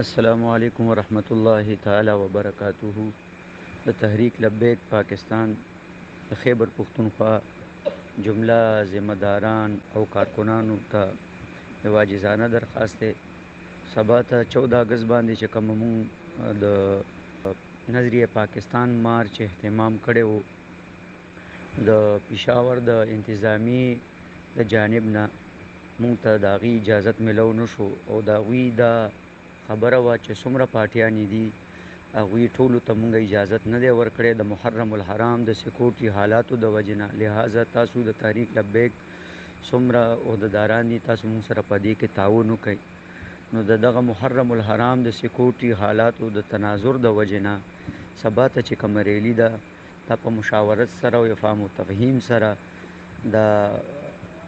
السلام علیکم ورحمۃ اللہ تعالی وبرکاتہ. د تحریک لبیک پاکستان د خیبر پختونخوا جمله ذمہ داران او کارکنانو ته د واجزانه درخواست دی. سبا ته 14 اگست باندې چې کوم مونږ د نظریه پاکستان مارچ اهتمام کړی وو، د پېښور د انتظامی د جانب نه مونږ ته د هغې اجازت میلو نشو او د هغوی دا خبره وه چې څومره پارټیانې دي هغوی ټولو ته مونږ اجازت نه دی ورکړی د محرم الحرام د سکیورټي حالاتو د وجې نه. لہذا تاسو د تحریک لبیک څومره عہدهداران دي تاسو مونږ سره په دې کې تعاون وکئ. نو د دغه محرم الحرام د سکیورټي حالاتو د تناظر د وجې نه سبا ته چې کومه ریلي ده دا په مشاورت سره او افهام و تفهیم سره د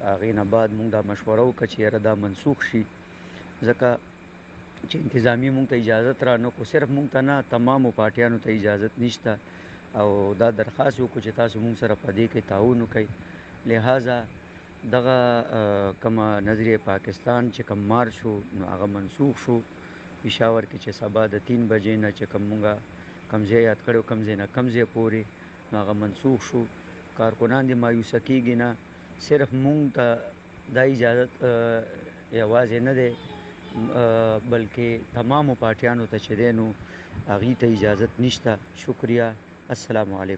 هغې نه بعد مونږ دا مشوره وکړه چې یاره دا منسوخ شي، ځکه چې انتظامی مونږ ته اجازت را نه کو، صرف مونږ ته نه تمامو پارټیانو ته اجازت نشته او دا درخواست وکړو چې تاسو مونږ سره په دې کې تعاون وکئ. لہذا دغه کومه نظریه پاکستان چې کوم مارچ شو نو هغه منسوخ شو پېښور کې، چې سبا د 3 بجې نه چې کوم مونږه کوم ځای یاد کړی کوم ځای نه کوم ځای پورې نو هغه منسوخ شو. کارکنان دې مایوسه کېږي نه، صرف مونږ ته دا اجازت یوازې نه دی بلکې تمامو پارټیانو ته چې دی نو هغې ته اجازت نشته. شکریہ. السلام علیکم.